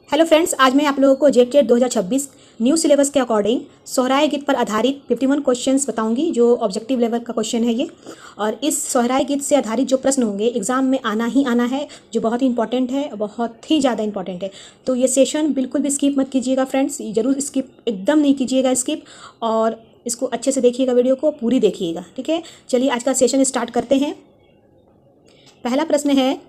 Hello friends, आज मैं आप लोगों को जेट 2026 न्यू सिलेबस के अकॉर्डिंग सोहराय गीत पर आधारित 51 क्वेश्चंस बताऊंगी जो ऑब्जेक्टिव लेवल का क्वेश्चन है ये। और इस सोहराय गीत से आधारित जो प्रश्न होंगे एग्जाम में आना ही आना है, जो बहुत ही इंपॉर्टेंट है, बहुत ही ज़्यादा इंपॉर्टेंट है। तो ये सेशन बिल्कुल भी स्किप मत कीजिएगा फ्रेंड्स, ज़रूर स्किप एकदम नहीं कीजिएगा स्किप, और इसको अच्छे से देखिएगा, वीडियो को पूरी देखिएगा। ठीक है, चलिए आज का सेशन स्टार्ट करते हैं। पहला प्रश्न है,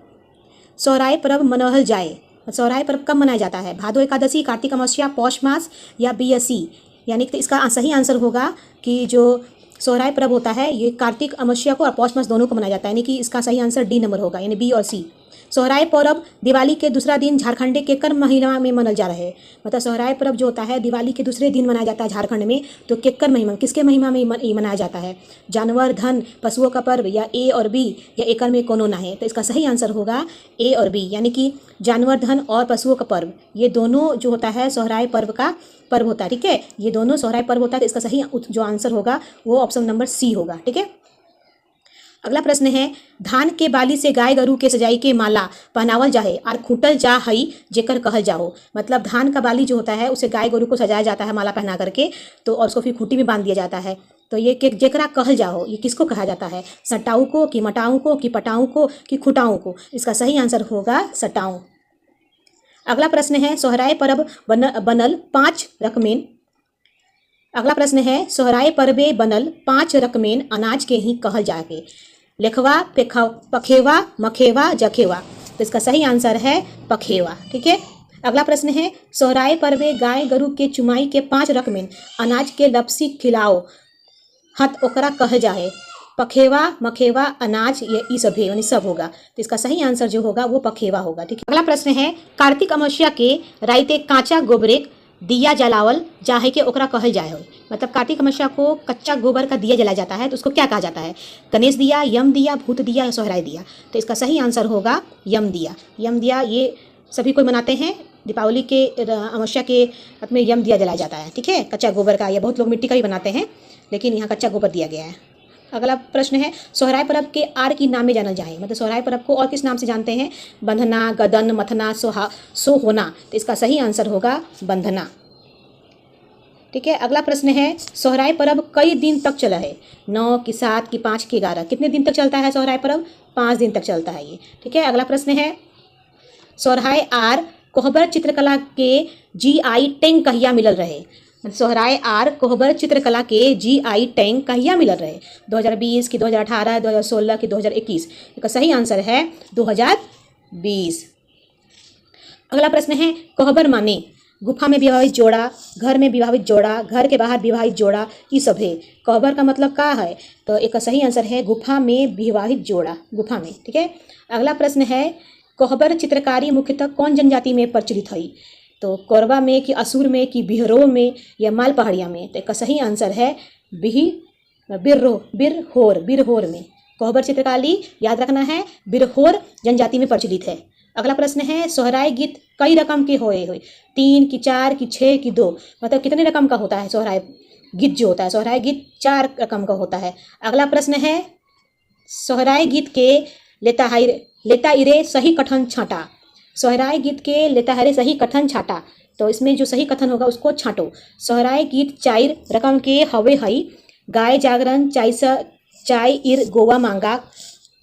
सोहराय पर्व मनाहल जाए। सोहराय पर्व कब मनाया जाता है? भादो एकादशी, कार्तिक अमावस्या, पौष मास या बीएससी। यानी कि इसका सही आंसर होगा कि जो सोहराय पर्व होता है ये कार्तिक अमावस्या को और पौष मास दोनों को मनाया जाता है, यानी कि इसका सही आंसर डी नंबर होगा, यानी बी और सी। सोहराय पर्व दिवाली के दूसरा दिन झारखंड के केकर महीना में मनल जा रहा है। मतलब सोहराय पर्व जो होता है दिवाली के दूसरे दिन मनाया जाता है झारखंड में, तो केकर महीना, किसके महीना में मनाया जाता है? जानवर, धन, पशुओं का पर्व, या ए और बी, या एकर में कोनो ना है। तो इसका सही आंसर होगा ए और बी, यानी कि जानवर, धन और पशुओं का पर्व, ये दोनों जो होता है सोहराय पर्व का पर्व होता है। ठीक है, ये दोनों सोहराय पर्व होता है, तो इसका सही जो आंसर होगा वो ऑप्शन नंबर सी होगा। ठीक है, अगला प्रश्न है, धान के बाली से गाय गरू के सजाई के माला पहनावल जाहे और खूंटल जा हई जेकर कहल जाहो। मतलब धान का बाली जो होता है उसे गाय गरू को सजाया जाता है माला पहना करके, तो और उसको फिर खूंटी में बांध दिया जाता है। तो ये जेकरा कहल जाहो, ये किसको कहा जाता है? सटाऊ को, कि मटाऊ को, कि पटाऊ को, कि खुटाऊ को? इसका सही आंसर होगा सटाऊ। अगला प्रश्न है, सोहराय पर्व बनल 5 रकमेन। अगला प्रश्न है, सोहराय पर्वे बनल 5 रकमेन अनाज के ही कहल जाके। लेखवा, पखेवा, मखेवा, जखेवा। तो इसका सही आंसर है पखेवा। ठीक है, अगला प्रश्न है, सोहराय पर्वे गाय गरु के चुमाई के 5 रकमेन अनाज के लपसी खिलाओ हत ओकरा कह जाए। पखेवा, मखेवा, अनाज, ये ई सब है, यानी सब होगा। तो इसका सही आंसर जो होगा वो पखेवा होगा। ठीक है, अगला प्रश्न है, कार्तिक अमावस्या के राइते कांचा गोबरेक दिया जलावल जाहे के ओकरा कहल जाए हो। मतलब कार्तिक अमावस्या को कच्चा गोबर का दिया जलाया जाता है, तो उसको क्या कहा जाता है? गणेश दिया, यम दिया, भूत दिया या सोहराय दिया। तो इसका सही आंसर होगा यम दिया। यम दिया ये सभी कोई मनाते हैं, दीपावली के अमावस्या के में यम दिया जलाया जाता है। ठीक है, कच्चा गोबर का, या बहुत लोग मिट्टी का भी बनाते हैं, लेकिन यहाँ कच्चा गोबर दिया गया है। अगला प्रश्न है, सोहराय पर्व के आर की नाम में जाना जाए। मतलब सोहराय पर्व को और किस नाम से जानते हैं? बंधना, गदन, मथना, सो होना। तो इसका सही आंसर होगा बंधना। ठीक है, अगला प्रश्न है, सोहराय पर्व कई दिन तक चला है? 9 की 7 की 5 की 11? कितने दिन तक चलता है सोहराय पर्व? 5 दिन तक चलता है ये। ठीक है, अगला प्रश्न है, सोहराय आर कोहबर चित्रकला के GI टैग कहिया मिलल रहे? सोहराय आर कोहबर चित्रकला के GI टैग कहिया मिलल रहे? 2020 की 2018, 2016 की 2021? इसका सही आंसर है 2020। अगला प्रश्न है, कोहबर माने गुफा में विवाहित जोड़ा, घर में विवाहित जोड़ा, घर के बाहर विवाहित जोड़ा, ये सब है। कोहबर का मतलब क्या है? तो एक सही आंसर है गुफा में विवाहित जोड़ा, गुफा में। ठीक है, अगला प्रश्न है, कोहबर चित्रकारी मुख्यतः कौन जनजाति में प्रचलित है? तो कोरबा में, कि असुर में, कि बिहरो में, या माल पहाड़िया में? तो एक सही आंसर है बिरहोर में। कोहबर चित्रकारी याद रखना है, बिरहोर जनजाति में प्रचलित है। अगला प्रश्न है, सोहराय गीत कई रकम के होए 3 की 4 की 6 की 2? मतलब कितने रकम का होता है सोहराय गीत जो होता है? सोहराय गीत 4 रकम का होता है। अगला प्रश्न है, सोहराय गीत के लेताइरे सही कथन छाटा। सोहराय गीत के लेताइरे सही कथन छाटा, तो इसमें जो सही कथन होगा उसको छाटो। सोहराय गीत 4 रकम के हवे हई, गाय जागरण, चाय इर गोवा मांगा,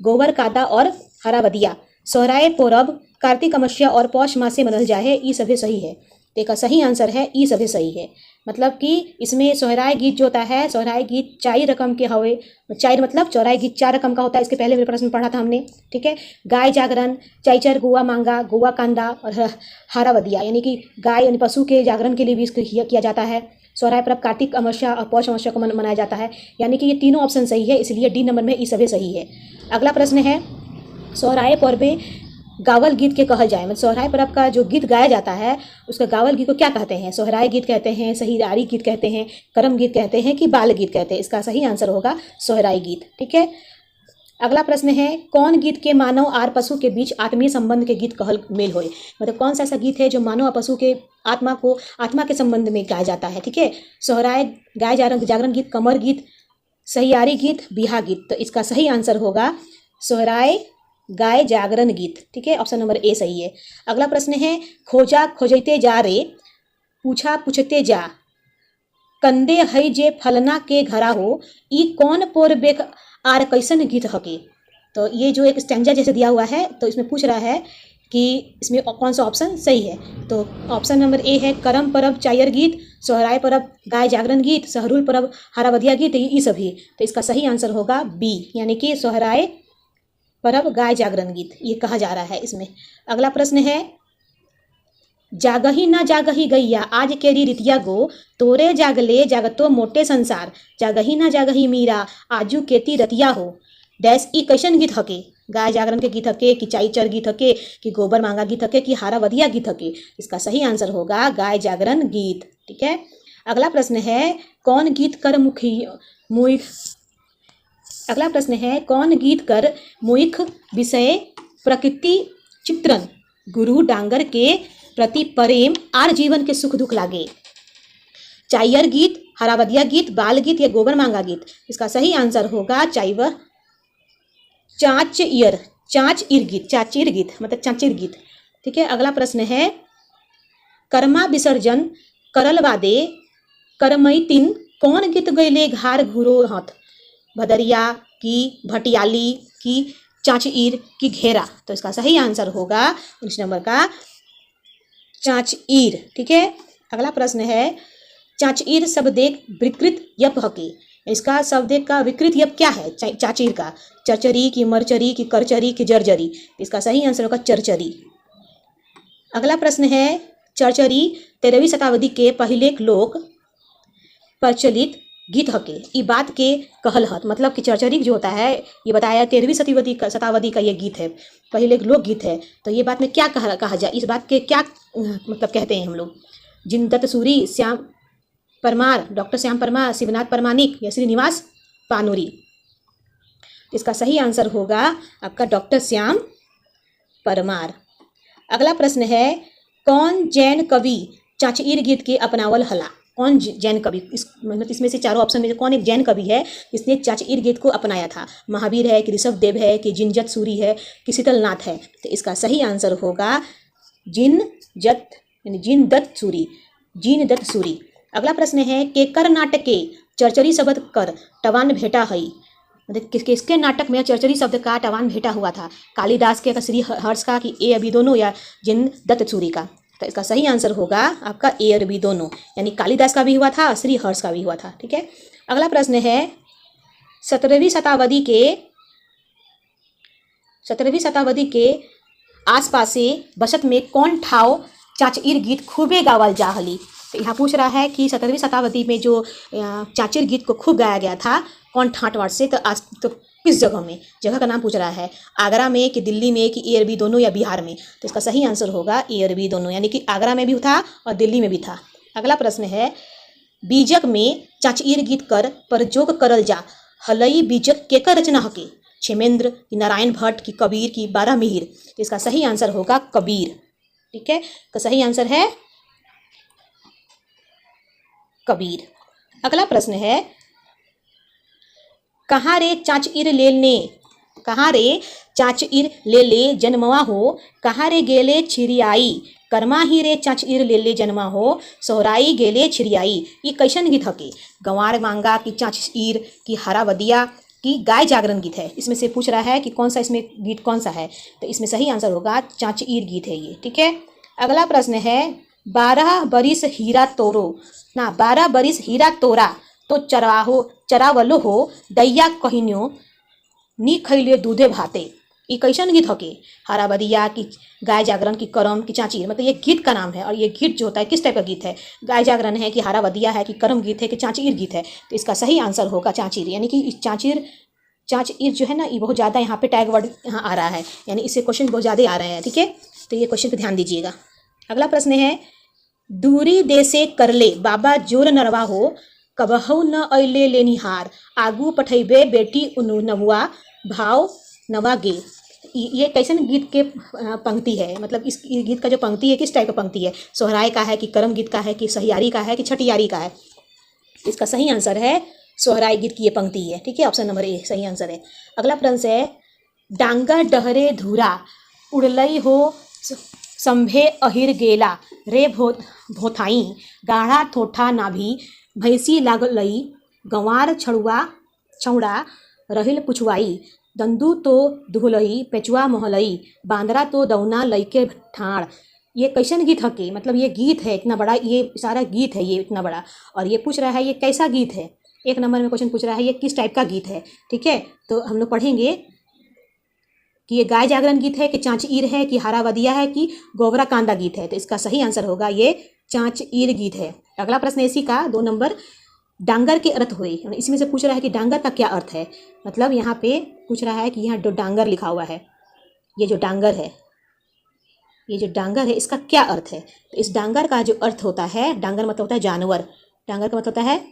गोबर कादा और हरावदिया। सोहराय पर्व कार्तिक अमावस्या और पौष मास से मनल जाए, ई सभी सही है। तो इसका सही आंसर है ई सभी सही है। मतलब कि इसमें सोहराय गीत जो होता है, सोहराय गीत 4 रकम के हवे। 4 मतलब सोहराय गीत 4 रकम का होता है, इसके पहले मेरे प्रश्न पढ़ा था हमने। ठीक है, गाय जागरण, चाइचर, गोवा मांगा, गोवा कांदा और हरावदिया, यानी कि गाय यानी पशु के जागरण के लिए भी इसको किया जाता है। सोहराय पर्व कार्तिक अमावस्या और पौष अमावस्या को मनाया जाता है, यानी कि ये तीनों ऑप्शन सही है, इसलिए डी नंबर में ई सभी सही है। अगला प्रश्न है, सोहराय पर्व में गावल गीत के कहल जाए। मतलब सोहराय पर्व का जो गीत गाया जाता है उसका गावल गीत को क्या कहते हैं? सोहराय गीत कहते हैं, सहीदारी गीत कहते हैं, करम गीत कहते हैं, कि बाल गीत कहते हैं? इसका सही आंसर होगा सोहराय गीत। ठीक है, अगला प्रश्न है, कौन गीत के मानव और पशु के बीच आत्मीय संबंध के गीत कहल मेल होए? मतलब कौन सा ऐसा गीत है जो मानव और पशु के आत्मा के संबंध में गाया जाता है? ठीक है, सोहराय, गाय जागरण गीत, कमर गीत, सहियारी गीत, बिहा गीत। तो इसका सही आंसर होगा सोहराय गाय जागरण गीत। ठीक है, ऑप्शन नंबर ए सही है। अगला प्रश्न है खोजा खोजते जा रे, पूछा पूछते जा, कंदे है जे फलना के घरा हो, ई कौन पोर बेक आर कैसन गीत हके। तो ये जो एक स्टैंजा जैसे दिया हुआ है, तो इसमें पूछ रहा है कि इसमें कौन सा ऑप्शन सही है। तो ऑप्शन नंबर ए है करम परब चायर गीत, सोहराय परब गाय जागरण गीत, सहरुल परब हारावदिया गीत, ये सभी। तो इसका सही आंसर होगा बी, यानी कि सोहराय परब गाय जागरण गीत ये कहा जा रहा है इसमें। अगला प्रश्न है जागही ना जागही गैया आज केरी रितिया गो, तोरे जागले जागतो मोटे संसार, जागही ना जागही मीरा आजू केती रतिया हो, डैश ई कैसन गीत हके। गाय जागरण के गीत हके कि चाई चर गीत हके कि गोबर मांगा गीत हके कि हारावदिया गीत हके। इसका सही आंसर होगा गाय जागरण गीत। ठीक है, अगला प्रश्न है कौन गीत कर मुखी मुख अगला प्रश्न है कौन गीत कर मुख विषय प्रकृति चित्रण, गुरु डांगर के प्रति प्रेम आर जीवन के सुख दुख लागे। चाइयर गीत, हरावदिया गीत, बाल गीत या गोबर मांगा गीत। इसका सही आंसर होगा चाँच ईर गीत, चाचीर गीत मतलब चाचीर गीत। ठीक है, अगला प्रश्न है कर्मा विसर्जन करल वादे करमैतिन कौन गीत गैले घार घुरो हथ, भदरिया की भटियाली की चाचीर की घेरा। तो इसका सही आंसर होगा 19 नंबर का चाचईर। ठीक है, अगला प्रश्न है चाचईर शब्द एक विकृत यप हके। इसका शब्द का विकृत यप क्या है चाचीर का, चरचरी की मरचरी की करचरी की जर्जरी। इसका सही आंसर होगा चरचरी। अगला प्रश्न है चरचरी 13वीं शताब्दी के पहले लोक प्रचलित गीत हके, ये बात के कहल हत। मतलब कि चरचरी जो होता है ये बताया 13वीं शताब्दी का ये गीत है, पहले एक लोक गीत है। तो ये बात में क्या कहा जाए, इस बात के क्या मतलब कहते हैं हम लोग। जिनदत्त सूरी, श्याम परमार, डॉक्टर श्याम परमार, शिवनाथ परमानिक या श्रीनिवास पानुरी। इसका सही आंसर होगा आपका डॉक्टर श्याम परमार। अगला प्रश्न है कौन जैन कवि चाचईर गीत के अपनावल हला। कौन जैन कवि, मतलब इसमें से चारों ऑप्शन में कौन एक जैन कवि है जिसने चाचईर गीत को अपनाया था। महावीर है कि ऋषभ देव है कि जिनजत सूरी है कि शीतलनाथ है। तो इसका सही आंसर होगा जिनदत्त सूरी। अगला प्रश्न है केकर नाटक के चरचरी शब्द कर टवान भेटा हई, मतलब किसके नाटक में चरचरी शब्द का टवान भेटा हुआ था। कालिदास के, श्री हर्ष का कि ए अभी दोनों या जिनदत्त सूरी का। तो इसका सही आंसर होगा आपका ए और बी दोनों, यानी कालिदास का भी हुआ था, श्री हर्ष का भी हुआ था। ठीक है, अगला प्रश्न है 17वीं शताब्दी के आसपास से बसत में कौन ठाव चाचईर गीत खूबे गावल जा हली। तो यहाँ पूछ रहा है कि 17वीं शताब्दी में जो चाचीर गीत को खूब गाया गया था कौन ठाट-वाट से, तो किस जगह में, जगह का नाम पूछ रहा है। आगरा में कि दिल्ली में कि ए और बी दोनों या बिहार में। तो इसका सही आंसर होगा ए और बी दोनों, यानी कि आगरा में भी था और दिल्ली में भी था। अगला प्रश्न है बीजक में चाचईर गीत कर प्रयोग करल जा हलई बीजक केकर रचना हके, क्षेमेंद्र की नारायण भट्ट की कबीर की बारहमिहिर। तो इसका सही आंसर होगा कबीर। ठीक है, तो सही आंसर है कबीर। अगला प्रश्न है कहाँ रे चाचईर ले ले जन्मवा हो, कहाँ रे गेले छिरियाई, कर्मा ही रे चाचईर ले ले जन्मा हो, सोहराई गेले छिरियाई। ये कैसन गीत हके, गंवार मांगा की चाचईर की हारावदिया की गाय जागरण गीत है। इसमें से पूछ रहा है कि कौन सा इसमें गीत कौन सा है। तो इसमें सही आंसर होगा चाचईर गीत है ये। ठीक है, अगला प्रश्न है 12 बरिस हीरा तोरा तो चरावलो हो, दैया कहिन्यो नी खैले दूधे भाते। ये कैसन गीत हके, हारावदिया की गाय जागरण की करम की चाचीर। मतलब ये गीत का नाम है और ये गीत जो होता है किस टाइप का गीत है, गाय जागरण है कि हारावदिया है कि करम गीत है कि चाचीर गीत है। तो इसका सही आंसर होगा चाचीर, यानी कि चाचीर जो है ना ये बहुत ज़्यादा यहाँ पे टैग वर्ड यहाँ आ रहा है, यानी इससे क्वेश्चन बहुत ज़्यादा आ रहे हैं। ठीक है, तो ये क्वेश्चन पर ध्यान दीजिएगा। अगला प्रश्न है दूरी देशे करले बाबा जोर नरवा हो, कबहू न अइले लेनिहार, आगू पठैबे बेटी उनु नबुआ भाव नवा गे। ये कैसन गीत के पंक्ति है, मतलब इस गीत का जो पंक्ति है किस टाइप का पंक्ति है, सोहराय का है कि करम गीत का है कि सहियारी का है कि छठियारी का है। इसका सही आंसर है सोहराय गीत की ये पंक्ति है। ठीक है, ऑप्शन नंबर ए सही आंसर है। अगला प्रश्न है डांगर डहरे धूरा उड़लई हो संभे अहिर गेला रे भोथाई गाढ़ा थोठा नाभी भैंसी लागलई गंवार छौड़ा रहिल पुछवाई दंदू तो दुहलई पेचुआ मोहलई बांदरा तो दौना लईके ठाड़। ये कैसन गीत है के मतलब ये गीत है इतना बड़ा, ये सारा गीत है ये इतना बड़ा, और ये पूछ रहा है ये कैसा गीत है। 1 नंबर में क्वेश्चन पूछ रहा है ये किस टाइप का गीत है। ठीक है, तो हम लोग पढ़ेंगे कि ये गाय जागरण गीत है कि चाँच ईर है कि हारावदिया है कि गोवरा कांदा गीत है। तो इसका सही आंसर होगा ये चाँच ईर गीत है। अगला प्रश्न इसी का 2 नंबर, डांगर के अर्थ हुए। इसमें से पूछ रहा है कि डांगर का क्या अर्थ है। मतलब यहाँ पे पूछ रहा है कि यहाँ जो डांगर लिखा हुआ है, ये जो डांगर है, ये जो डांगर है इसका क्या अर्थ है। तो इस डांगर का जो अर्थ होता है, डांगर मतलब होता है जानवर, डांगर का मतलब होता है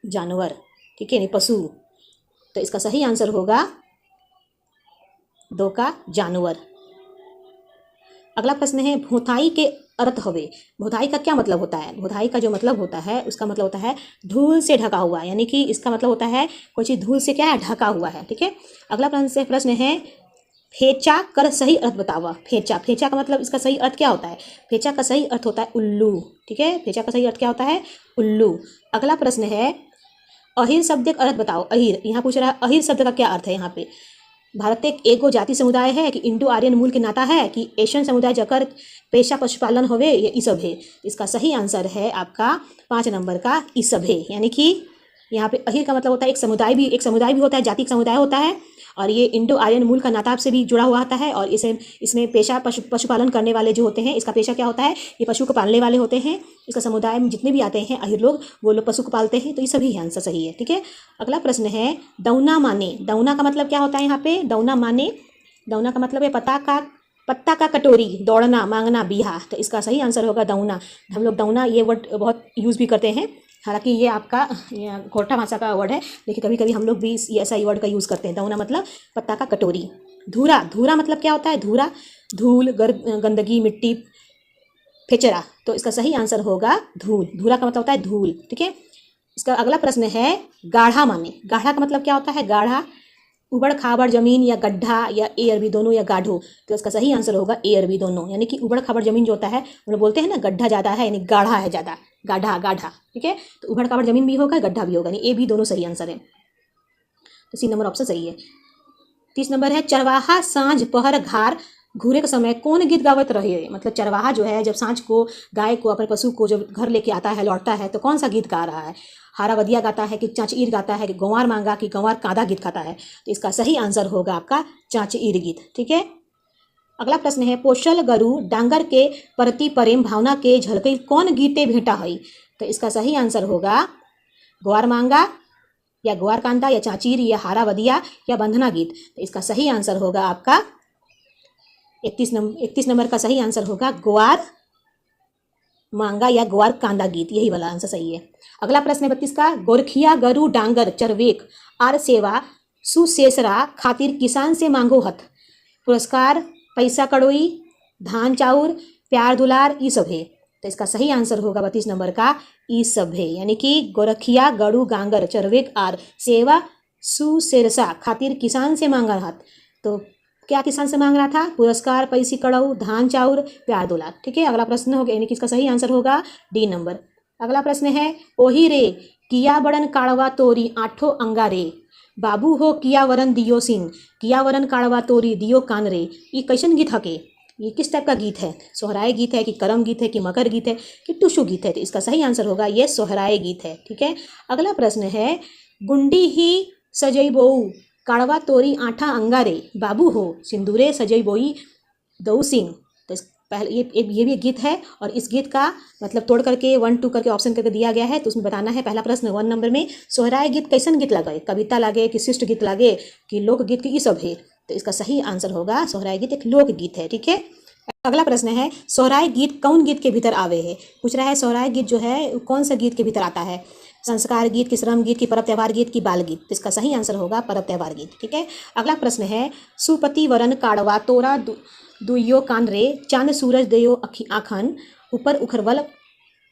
जानवर, ठीक है, नहीं पशु। तो इसका सही आंसर होगा 2 का जानवर। अगला प्रश्न है भोथाई के अर्थ हवे। भोथाई का क्या मतलब होता है। भोथाई का जो मतलब होता है उसका मतलब होता है धूल से ढका हुआ, यानी कि इसका मतलब होता है कोई चीज़ धूल से क्या है, ढका हुआ है। ठीक है, अगला प्रश्न है फेचा कर सही अर्थ बतावा। फेचा, फेचा का मतलब इसका सही अर्थ क्या होता है। फेचा का सही अर्थ होता है उल्लू। ठीक है, फेचा का सही अर्थ क्या होता है, उल्लू। अगला प्रश्न है अहिर शब्द का अर्थ बताओ। अहिर, यहाँ पूछ रहा है अहिर शब्द का क्या अर्थ है। यहाँ पे भारत एक एगो जाति समुदाय है कि इंडो आर्यन मूल के नाता है कि एशियन समुदाय जकर पेशा पशुपालन होवे, ये ई सब है। इसका सही आंसर है आपका 5 नंबर का ई सब है। यानी कि यहाँ पे अहिर का मतलब होता है एक समुदाय भी होता है, जाति समुदाय होता है, और ये इंडो आर्यन मूल का नाता से भी जुड़ा हुआ आता है। और इसमें पेशा पशुपालन करने वाले जो होते हैं, इसका पेशा क्या होता है, ये पशु को पालने वाले होते हैं। इसका समुदाय में जितने भी आते हैं अहिर लोग, वो लोग पशु को पालते हैं। तो ये सभी आंसर सही है। ठीक है, अगला प्रश्न है दौना माने। दौना का मतलब क्या होता है। यहाँ पे दौना माने, दौना का मतलब है पत्ता का कटोरी, दौड़ना, मांगना, बिहा। तो इसका सही आंसर होगा दौना। हम लोग दौना ये वर्ड बहुत यूज़ भी करते हैं, हालांकि ये आपका खोटा भाषा का वर्ड है, लेकिन कभी कभी हम लोग भी ऐसा ही वर्ड का यूज़ करते हैं। दौना मतलब पत्ता का कटोरी। धूरा, धूरा मतलब क्या होता है। धूरा धूल, गंदगी, मिट्टी, फेचरा। तो इसका सही आंसर होगा धूल। धूरा का मतलब होता है धूल। ठीक है, इसका अगला प्रश्न है गाढ़ा माने। गाढ़ा का मतलब क्या होता है। गाढ़ा उबड़ खाबड़ जमीन या गड्ढा या ए अरबी दोनों या गाढ़ो। तो इसका सही आंसर होगा ए अरबी दोनों। यानी कि उबड़ खाबड़ जमीन जो होता है, हम लोग बोलते हैं ना गड्ढा ज़्यादा है, यानी गाढ़ा है ज़्यादा, गाढ़ा। ठीक है, तो उबड़ खाबड़ जमीन भी होगा, गड्ढा भी होगा, यानी ए भी दोनों सही आंसर है। तो C नंबर ऑप्शन सही है। 30 नंबर है चरवाहा सांझ पहर घार घूरे के समय कौन गीत गावत रहे। मतलब चरवाहा जो है जब सांझ को गाय को, अपने पशु को जब घर लेके आता है, लौटता है, तो कौन सा गीत गा रहा है। हारावदिया गाता है कि चाँच ईर गाता है कि गंवार मांगा कि गंवार कांदा गीत गाता है। तो इसका सही आंसर होगा आपका चाँच ईर गीत। ठीक है, अगला प्रश्न है पोषल गरु डांगर के प्रति प्रेम भावना के झलकई कौन गीते भेंटा हई। तो इसका सही आंसर होगा ग्वार मांगा या ग्वार कांदा या चाँचीर या हारावदिया या बंधना गीत। तो इसका सही आंसर होगा आपका 31 नंबर का सही आंसर होगा ग्वार मांगा या ग्वार कांदा गीत, यही वाला आंसर सही है। अगला प्रश्न है 32 का गोरखिया गरु डांगर चरवेक आर सेवा सुशेषरा खातिर किसान से मांगो हथ। पुरस्कार पैसा कड़ोई, धान चाउर, प्यार दुलार, ई सब है। तो इसका सही आंसर होगा 32 नंबर का ई सब है। यानी कि गोरखिया गरु गांगर चरवेक आर सेवा सुशेषरा खातिर किसान से मांगा हथ। तो क्या किसान से मांग रहा था। पुरस्कार, पैसी कड़ऊ, धान चाउर, प्यार दुलार। ठीक है, अगला प्रश्न हो गया, यानी कि इसका सही आंसर होगा D नंबर। अगला प्रश्न है ओही रे किया बड़न काड़वा तोरी आठो अंगा रे बाबू हो किया वरन दियो सिंह किया वरन काड़वा तोरी दियो कान रे। ये कैसन गीत हके, ये किस टाइप का गीत है। सोहराय गीत है कि करम गीत है कि मकर गीत है कि टुसु गीत है। तो इसका सही आंसर होगा ये सोहराय गीत है। ठीक है, अगला प्रश्न है गुंडी ही सजई बोऊ काड़वा तोरी आठा अंगा रे बाबू हो सिंदूरे सजई बोई दऊ सिंह। तो पहले ये भी गीत है, और इस गीत का मतलब तोड़ करके 1 2 करके ऑप्शन करके दिया गया है। तो उसमें बताना है। पहला प्रश्न 1 नंबर में सोहराय गीत कैसन गीत लगे, कविता लगे कि शिष्ट गीत लगे कि लोकगीत की, ये सब है। तो इसका सही आंसर होगा सोहराय गीत एक लोकगीत है। ठीक है, अगला प्रश्न है सोहराय गीत कौन गीत के भीतर आवे है। पूछ रहा है सोहराय गीत जो है कौन सा गीत के भीतर आता है। संस्कार गीत की, श्रम गीत की, पर्व त्यौहार गीत की, बाल गीत। तो इसका सही आंसर होगा पर्व त्यौहार गीत। ठीक है, अगला प्रश्न है सुपति वरन काड़वा तोरा दुइयो कान रे चांद सूरज देयो आखन ऊपर उखरवल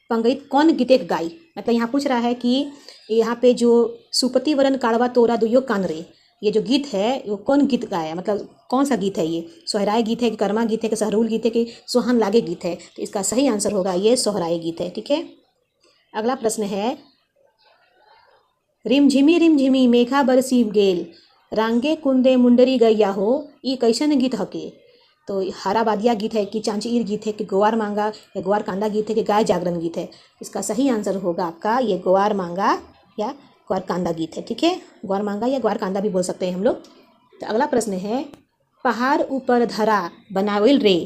पंगइत कौन गीतेक गाई। मतलब यहाँ पूछ रहा है कि यहाँ पे जो सुपति वरन काड़वा तोरा दुइयो कान रे, ये जो गीत है वो कौन गीत गाया, मतलब कौन सा गीत है ये, सोहराय गीत है कि कर्मा गीत है कि सहरुल गीत है कि सुहान लागे गीत है। तो इसका सही आंसर होगा ये सोहराय गीत है। ठीक है, अगला प्रश्न है, रिमझिमी मेघा बरसी गेल, रांगे कुंदे मुंडरी गैया हो, ये कैसन गीत हके। तो हारा बादिया गीत है कि चांचीर गीत है कि ग्वार मांगा या ग्वार कांदा गीत है कि गाय जागरण गीत है। इसका सही आंसर होगा आपका ये ग्वार मांगा या ग्वार कांदा गीत है। ठीक है, ग्वार मांगा या ग्वार कांदा भी बोल सकते हैं हम लोग। तो अगला प्रश्न है, पहाड़ ऊपर धरा बनावेल रे,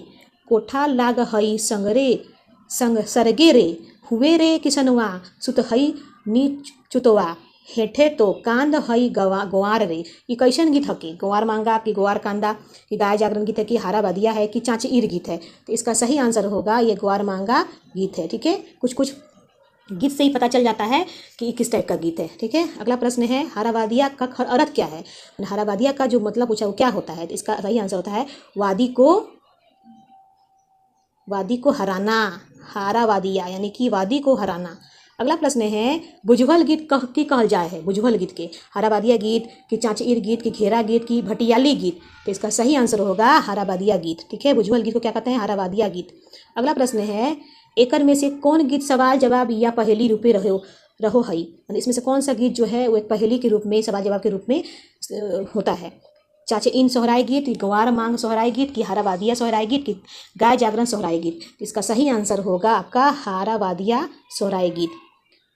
कोठा लाग हई संगरे संग सरगे रे, हुए रे किसनवा सुत हई नीच चुतवा, हेठे तो कांद हई गवार रे। ये कैसन गीत हके, गवार मांगा कि गवार कांदा कि गाय जागरण गीत है कि हारा बदिया है कि चाची ईर गीत है। तो इसका सही आंसर होगा ये ग्वार मांगा गीत है। ठीक है, कुछ कुछ गीत से ही पता चल जाता है कि किस टाइप का गीत है। ठीक है, अगला प्रश्न है, हारावादिया का अर्थ क्या है। हारावादिया का जो मतलब पूछा वो क्या होता है। तो इसका सही आंसर होता है वादी को हराना, हारावादिया यानी कि वादी को हराना। अगला प्रश्न है, बुझवल गीत की कहल जाए है, बुझवल गीत के, हाराबादिया गीत कि चाचीर गीत की घेरा गीत की भटियाली गीत। तो इसका सही आंसर होगा हाराबादिया गीत। ठीक है, बुझवल गीत को क्या कहते हैं, हाराबादिया गीत। अगला प्रश्न है, एकर में से कौन गीत सवाल जवाब या पहेली रूपे रहो हई, इसमें से कौन सा गीत जो है वो एक पहेली के रूप में, सवाल जवाब के रूप में होता है। चाचे इन सोहराय गीत, गवार मांग सोहराय गीत की हारावादिया सोहराय गीत की गाय जागरण सोहराय गीत। इसका सही आंसर होगा आपका हारावादिया सोहराय गीत।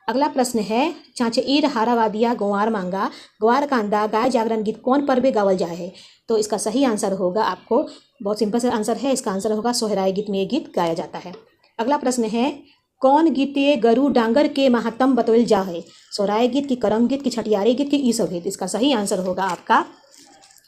अगला प्रश्न है, चाचे ईर हारावादिया गवार मांगा गवार कांदा गाय जागरण गीत कौन पर्वे गावल जाए है। तो इसका सही आंसर होगा, आपको बहुत सिंपल सा आंसर है, इसका आंसर होगा सोहराय गीत में ये गीत गाया जाता है। अगला प्रश्न है, कौन गीते गरु डांगर के महात्म बतौल जा है। सोहराय गीत की करम गीत की छठियारी गीत की ई सब गीत। इसका सही आंसर होगा आपका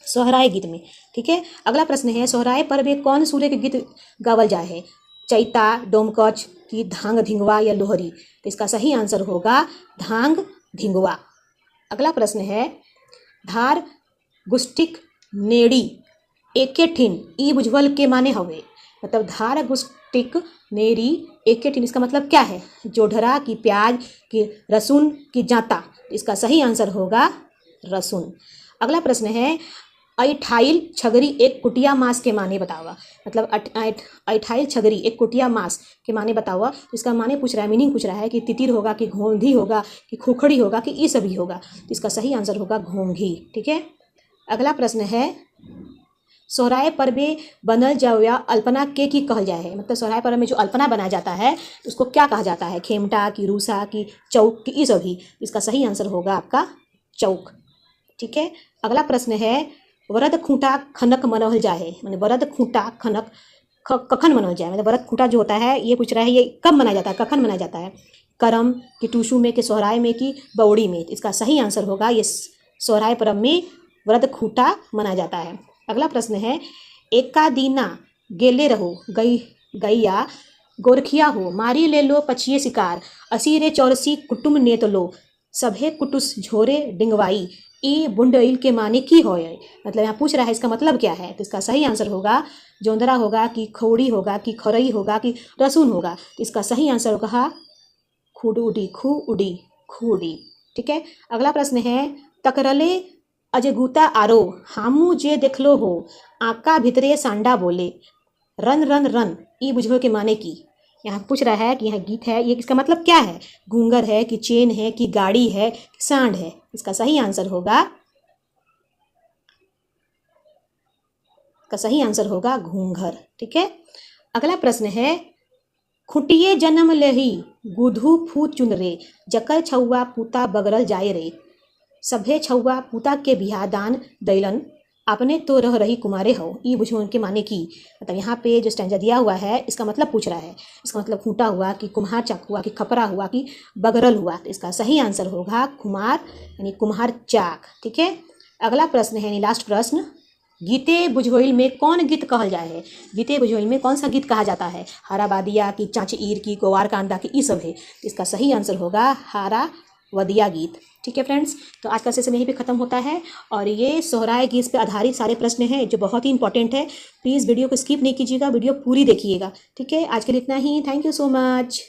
सोहराय गीत में। ठीक है, अगला प्रश्न है, सोहराय पर्व कौन सूर्य के गीत गावल जाए है। चैता, डोमकच की धांग धिंगवा या लोहरी। तो इसका सही आंसर होगा धांग धिंगवा। अगला प्रश्न है, धार गुस्टिक नेड़ी एके ठिन ई बुझवल के माने हवे। मतलब धार गुस्टिक नेड़ी एके ठिन, इसका मतलब क्या है, जोधरा की प्याज की रसून की जाता। इसका सही आंसर होगा रसून। अगला प्रश्न है, ऐठाइल छगरी एक कुटिया मास के माने बतावा। मतलब ऐठाइल छगरी एक कुटिया मास के माने बतावा। तो इसका माने पूछ रहा है, मीनिंग पूछ रहा है कि तितिर होगा कि घोंधी होगा कि खोखड़ी होगा कि ये सभी होगा। तो इसका सही आंसर होगा घोंघी। ठीक है, अगला प्रश्न है, सोहराय पर्वे बनल जावया अल्पना के की कहल जाए है। मतलब सोहराय पर्व में जो अल्पना बनाया जाता है उसको क्या कहा जाता है, खेमटा की रूसा की चौक की ये सभी। इसका सही आंसर होगा आपका चौक। ठीक है, अगला प्रश्न है, वरद खूंटा खनक मनल जाए। मैंने वरद खूंटा खनक कखन मनल जाए। मतलब वरद खूंटा जो होता है ये पूछ रहा है ये कब मनाया जाता है, कखन मनाया जाता है, करम कि टूसू में कि सोहराय में कि बौड़ी में। इसका सही आंसर होगा ये सोहराय पर्व में वरद खूंटा मनाया जाता है। अगला प्रश्न है, एका दीना गेले रहो गैया गोरखिया हो, मारी ले लो पछिए शिकार, असीरे चौरसी कुटुम ने तो लो, सभे कुटुस झोरे डिंगवाई, ई बुंडइल के माने की हो। मतलब यहाँ पूछ रहा है इसका मतलब क्या है। तो इसका सही आंसर होगा जोंदरा होगा कि खौड़ी होगा कि खरई होगा कि रसून होगा। तो इसका सही आंसर होगा खुडुडी खुडी। ठीक है, अगला प्रश्न है, तकरले अजगूता आरो हामू जे देखलो हो, आका भितरे सांडा बोले, रन रन रन ई बुझो के माने की। यहाँ पूछ रहा है कि यहाँ गीत है ये इसका मतलब क्या है, घूंगर है कि चेन है कि गाड़ी है कि सांड है। इसका सही आंसर होगा घूंघर। ठीक है, अगला प्रश्न है, खुटिये जन्म लेही गुधू फूट चुन रे, जकर छौआ पूता बगरल जाए रे, सभे छौआ पूता के बिहा दान दैलन, आपने तो रह रही कुमारे हो, ई बुझो उनके माने की। मतलब यहाँ पे जो स्टैंजा दिया हुआ है इसका मतलब पूछ रहा है, इसका मतलब खूंटा हुआ कि कुम्हार चाक हुआ कि खपरा हुआ कि बगरल हुआ। तो इसका सही आंसर होगा कुम्हार यानी कुम्हार चाक। ठीक है, अगला प्रश्न है यानी लास्ट प्रश्न, गीते बुझोइल में कौन गीत कहल जाए है। गीते बुझोइल में कौन सा गीत कहा जाता है, हाराबादिया की चाची ईर की गोवार कांदा की ई सब है। इसका सही आंसर होगा हारावदिया गीत। ठीक है फ्रेंड्स, तो आज का सेशन यहीं पे ख़त्म होता है और ये सोहराय गीत पे आधारित सारे प्रश्न हैं जो बहुत ही इंपॉर्टेंट है। प्लीज़ वीडियो को स्किप नहीं कीजिएगा, वीडियो पूरी देखिएगा। ठीक है, आज के लिए इतना ही। Thank you so much.